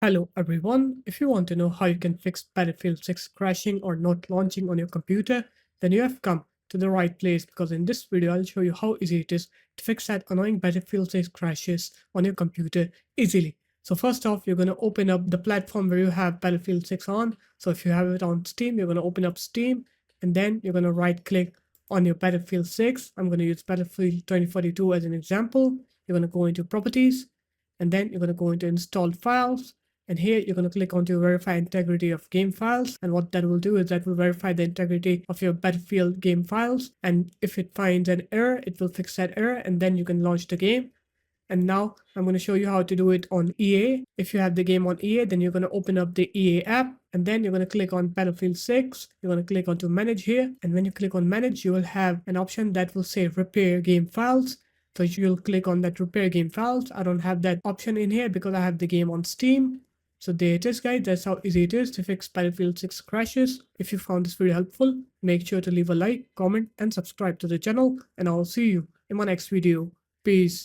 Hello everyone, if you want to know how you can fix Battlefield 6 crashing or not launching on your computer, then you have come to the right place because in this video I'll show you how easy it is to fix that annoying Battlefield 6 crashes on your computer easily. So first off, you're going to open up the platform where you have Battlefield 6 on. So if you have it on Steam, you're going to open up Steam and then you're going to right click on your Battlefield 6. I'm going to use Battlefield 2042 as an example. You're going to go into properties and then you're going to go into installed files. And here you're going to click on to verify integrity of game files. And what that will do is that will verify the integrity of your Battlefield game files. And if it finds an error, it will fix that error and then you can launch the game. And now I'm going to show you how to do it on EA. If you have the game on EA, then you're going to open up the EA app and then you're going to click on Battlefield 6. You're going to click on to manage here. And when you click on manage, you will have an option that will say repair game files. So you'll click on that repair game files. I don't have that option in here because I have the game on Steam. So there it is guys, that's how easy it is to fix Battlefield 6 crashes. If you found this video helpful, make sure to leave a like, comment and subscribe to the channel and I'll see you in my next video. Peace.